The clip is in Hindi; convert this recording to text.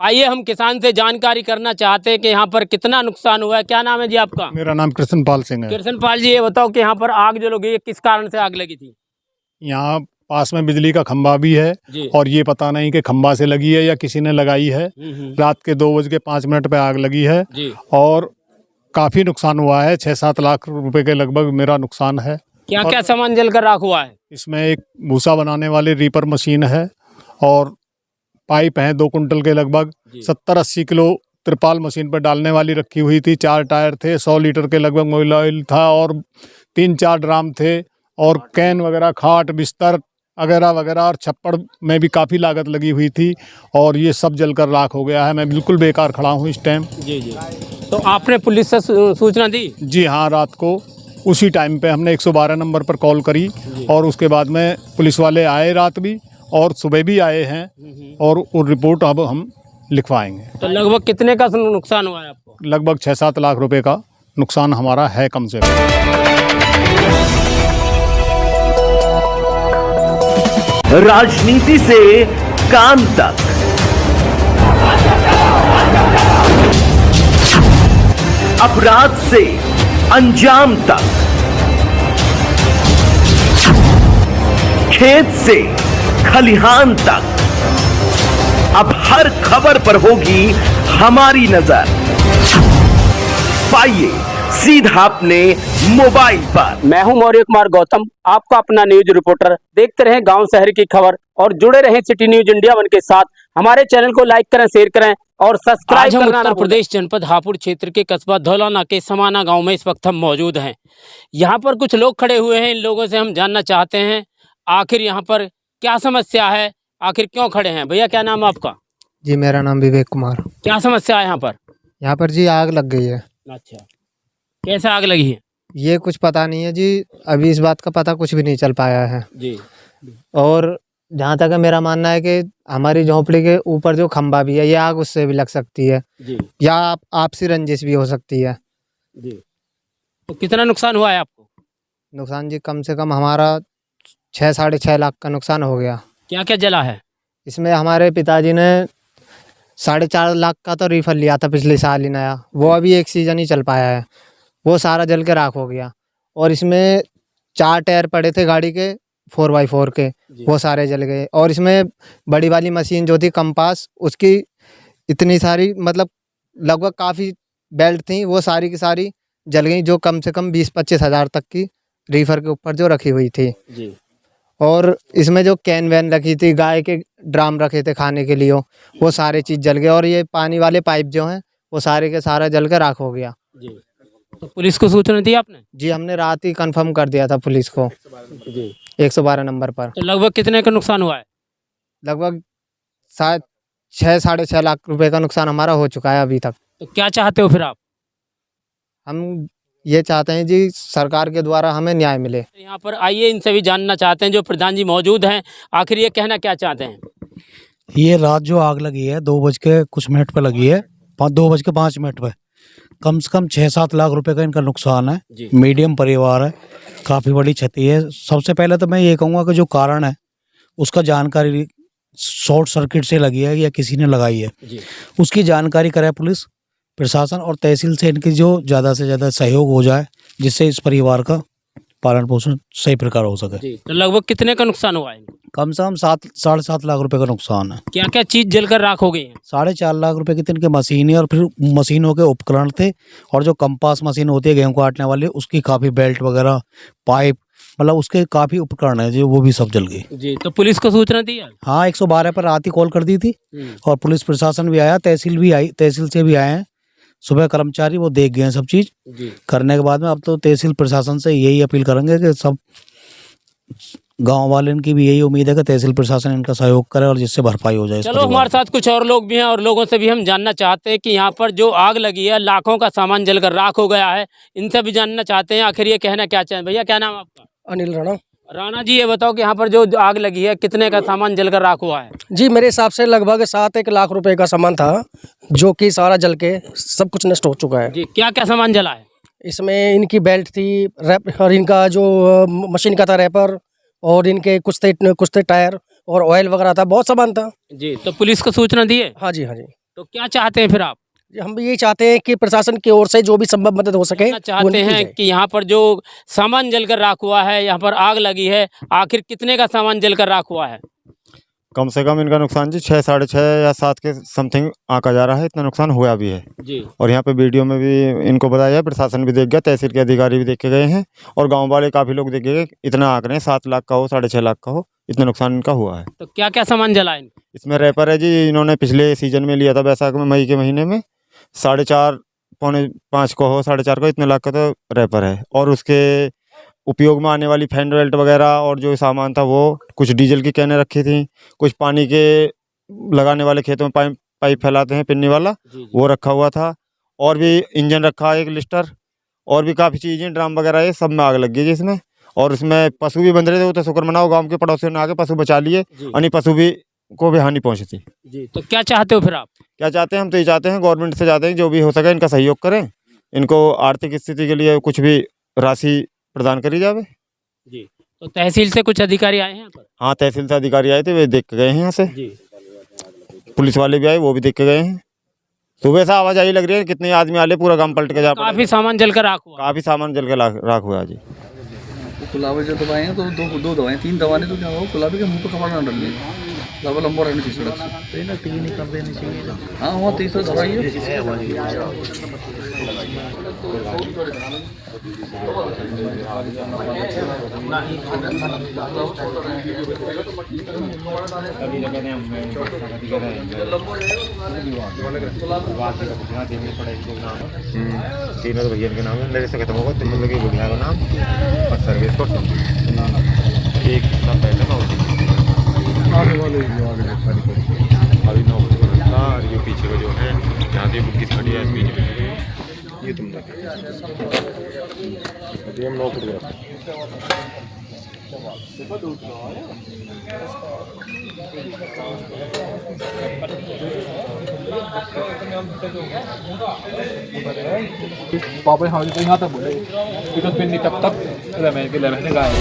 आइए हम किसान से जानकारी करना चाहते हैं कि यहाँ पर कितना नुकसान हुआ है। क्या नाम है जी आपका? मेरा नाम कृष्णपाल सिंह है। कृष्णपाल जी, ये बताओ कि यहाँ पर आग जो लगी है किस कारण से आग लगी थी? यहाँ पास में बिजली का खंभा भी है और ये पता नहीं कि खंभा से लगी है या किसी ने लगाई है। रात के 2:05 पे आग लगी है और काफी नुकसान हुआ है। 6-7 लाख रुपए के लगभग मेरा नुकसान है। क्या क्या सामान जलकर राख हुआ है? इसमें एक भूसा बनाने वाली रीपर मशीन है और पाइप हैं 2 कुंटल के लगभग। 70-80 किलो त्रिपाल मशीन पर डालने वाली रखी हुई थी। 4 टायर थे, 100 लीटर के लगभग मोबिल ऑयल था और 3-4 ड्राम थे और कैन वगैरह, खाट, बिस्तर वगैरह वगैरह और छप्पड़ में भी काफ़ी लागत लगी हुई थी और ये सब जलकर राख हो गया है। मैं बिल्कुल बेकार खड़ा हूँ इस टाइम। जी। तो आपने पुलिस से सूचना दी? जी हाँ, रात को उसी टाइम पे हमने 112 नंबर पर कॉल करी और उसके बाद में पुलिस वाले आए रात भी और सुबह भी आए हैं और वो रिपोर्ट अब हम लिखवाएंगे। तो लगभग कितने का नुकसान हुआ है आपको? लगभग 6-7 लाख रुपए का नुकसान हमारा है कम से कम। राजनीति से काम तक, अपराध से अंजाम तक, खेत से खलिहान तक, अब हर खबर पर होगी हमारी नजर। पाइए सीधा अपने मोबाइल पर। मैं हूं मौर्य कुमार गौतम, आपका अपना न्यूज रिपोर्टर। देखते रहें गांव शहर की खबर और जुड़े रहें सिटी न्यूज इंडिया वन के साथ। हमारे चैनल को लाइक करें, शेयर करें और सब्सक्राइब करना। उत्तर प्रदेश जनपद हापुड़ क्षेत्र के कस्बा धौलाना के समाना गांव में इस वक्त हम मौजूद हैं। यहाँ पर कुछ लोग खड़े हुए हैं। इन लोगों से हम जानना चाहते हैं आखिर यहाँ पर क्या समस्या है, आखिर क्यों खड़े हैं। भैया क्या नाम है आपका? जी मेरा नाम विवेक कुमार। क्या समस्या है यहाँ पर? यहाँ पर जी आग लग गई है। अच्छा, कैसे आग लगी है? ये कुछ पता नहीं है जी, अभी इस बात का पता कुछ भी नहीं चल पाया है जी। और जहाँ तक है मेरा मानना है कि हमारी झोंपड़ी के ऊपर जो खंभा भी है, ये आग उससे भी लग सकती है जी। या आपसी रंजिश भी हो सकती है जी। तो कितना नुकसान हुआ है आपको? नुकसान जी कम से कम हमारा 6-6.5 लाख का नुकसान हो गया। क्या क्या जला है? इसमें हमारे पिताजी ने 4.5 लाख का तो रीफर लिया था पिछले साल ही नया, वो अभी एक सीजन ही चल पाया है, वो सारा जल के राख हो गया। और इसमें 4 टायर पड़े थे गाड़ी के 4x4 के, वो सारे जल गए। और इसमें बड़ी वाली मशीन जो थी कंपास, उसकी इतनी सारी मतलब लगभग काफ़ी बेल्ट थी, वो सारी की सारी जल गई, जो कम से कम 20-25 हज़ार तक की रीफर के ऊपर जो रखी हुई थी जी। और इसमें जो कैन वैन रखी थी, गाय के ड्राम रखे थे खाने के लिए, वो सारे चीज़ जल गए। और ये पानी वाले पाइप जो हैं वो सारे के सारा जल कर राख हो गया। जी। तो पुलिस को सूचना दी आपने? जी हमने रात ही कंफर्म कर दिया था पुलिस को जी 112 नंबर पर। तो लगभग कितने का नुकसान हुआ है? लगभग 6-6.5 लाख रुपए का नुकसान हमारा हो चुका है अभी तक। तो क्या चाहते हो फिर आप? हम ये चाहते हैं जी सरकार के द्वारा हमें न्याय मिले। यहाँ पर आइए, इनसे भी जानना चाहते हैं। जो प्रधान जी मौजूद हैं, आखिर ये कहना क्या चाहते हैं? ये रात जो आग लगी है 2 बज के कुछ मिनट पे लगी है, 2:05 पे, कम से कम 6-7 लाख रुपए का इनका नुकसान है। मीडियम परिवार है, काफ़ी बड़ी क्षति है। सबसे पहले तो मैं ये कहूँगा कि जो कारण है उसका जानकारी शॉर्ट सर्किट से लगी है या किसी ने लगाई है, उसकी जानकारी करे पुलिस प्रशासन और तहसील से इनकी जो ज़्यादा से ज़्यादा सहयोग हो जाए, जिससे इस परिवार का पालन पोषण सही प्रकार हो सके। तो लगभग कितने का नुकसान हुआ है? कम से कम 7-7.5 लाख रुपए का नुकसान है। क्या क्या चीज जलकर राख हो गई है? 4.5 लाख रुपए की तो इनके मशीनें और फिर मशीनों के उपकरण थे और जो कंपास मशीन होती है गेहूं काटने वाली, उसकी काफ़ी बेल्ट वगैरह, पाइप, मतलब उसके काफ़ी उपकरण है जो वो भी सब जल गए। जी। तो पुलिस को सूचना दी है? हाँ 112 पर रात ही कॉल कर दी थी और पुलिस प्रशासन भी आया, तहसील भी आई, तहसील से भी आए हैं सुबह कर्मचारी, वो देख गए हैं सब चीज़ करने के बाद में। अब तो तहसील प्रशासन से यही अपील करेंगे कि सब गांव वाले, इनकी भी यही उम्मीद है कि तहसील प्रशासन इनका सहयोग करे और जिससे भरपाई हो जाए। चलो हमारे साथ कुछ और लोग भी हैं और लोगों से भी हम जानना चाहते हैं कि यहाँ पर जो आग लगी है, लाखों का सामान जलकर राख हो गया है, इनसे भी जानना चाहते हैं आखिर ये कहना क्या चाहें। भैया क्या नाम है आपका? अनिल राणा। राणा जी, ये बताओ कि यहाँ पर जो आग लगी है कितने का सामान जलकर राख हुआ है? जी मेरे हिसाब से लगभग 7-1 लाख रुपए का सामान था, जो कि सारा जल के सब कुछ नष्ट हो चुका है। जी। क्या क्या सामान जला है? इसमें इनकी बेल्ट थी, रैप और इनका जो मशीन का था रैपर, और इनके कुछ थे टायर और ऑयल वगैरह था, बहुत सामान था। जी। तो पुलिस को सूचना दी है? हाँ जी हाँ जी। तो क्या चाहते हैं फिर आप? हम भी यही चाहते हैं कि प्रशासन की ओर से जो भी संभव मदद हो सके कहना चाहते वो की हैं जाए। कि यहाँ पर जो सामान जलकर राख हुआ है, यहाँ पर आग लगी है, आखिर कितने का सामान जलकर राख हुआ है? कम से कम इनका नुकसान जी 6, साढ़े 6 या 7 के समथिंग आंका जा रहा है। इतना नुकसान हुआ भी है जी। और यहाँ पे वीडियो में भी इनको बताया है, प्रशासन भी देख गया, तहसील के अधिकारी भी देख के गए हैं और गांव वाले काफ़ी लोग देख गए। इतना आंक रहे हैं 7 लाख का हो, 6.5 लाख का हो, इतना नुकसान इनका हुआ है। तो क्या क्या सामान जला है? इसमें रैपर है जी, इन्होंने पिछले सीजन में लिया था बैसाख में, मई के महीने में 4.5 पौने 5 को हो, 4.5 को, इतने लाख का तो रैपर है। और उसके उपयोग में आने वाली फैन बेल्ट वगैरह और जो सामान था वो, कुछ डीजल की कैनें रखी थी, कुछ पानी के लगाने वाले खेतों में पाइप फैलाते हैं पिन्नी वाला, वो रखा हुआ था। और भी इंजन रखा है, एक लिस्टर, और भी काफ़ी चीज़ें, ड्राम वगैरह, ये सब में आग लग गई जिसमें। और उसमें पशु भी बंध रहे थे, वो तो शुक्र मनाओ गाँव के पड़ोसियों ने आके पशु बचा लिए, अन्य पशु भी को भी हानि पहुँची थी। जी। तो क्या चाहते हो फिर आप? क्या चाहते हैं? हम तो ये चाहते हैं, गवर्नमेंट से चाहते हैं जो भी हो सके इनका सहयोग करें, इनको आर्थिक स्थिति के लिए कुछ भी राशि प्रदान करी जावे। जी। तो तहसील से कुछ अधिकारी आए हैं यहाँ पर? हाँ, तहसील से अधिकारी आए थे, वे देख के गए हैं यहाँ से। जी। पुलिस वाले भी आए, वो भी देख के गए हैं। सुबह से आवाजाही लग रही है, कितने आदमी आले, पूरा गांव पलट के जा पड़ा। काफी सामान जलकर राख हुआ। काफ़ी सामान जल के राख हुआ है जी। गुलाबी जो दवाएं हैं तो दो दवाएं, 3 दवाएं, तो क्या हो, गुलाबी के मुंह पे कपड़ा ना डालिए, ज़्यादा लंबा रहना चाहिए सड़क से। ना 3 ही कर देनी चाहिए। हाँ, वहाँ 30 दवाई है। तीनों भैया के नाम है, मेरे से खत्म होगा तो मतलब कि बुढ़िया का नाम और सर्विस को एक हिस्सा पहले का अभी 9 बजे का रास्ता, और ये पीछे का जो है यहाँ से बुक्की खड़ी है बीच में, ये तुम हम 9 फुट पापा हाँ तो यहाँ तक बोले, तब तक रहने का है।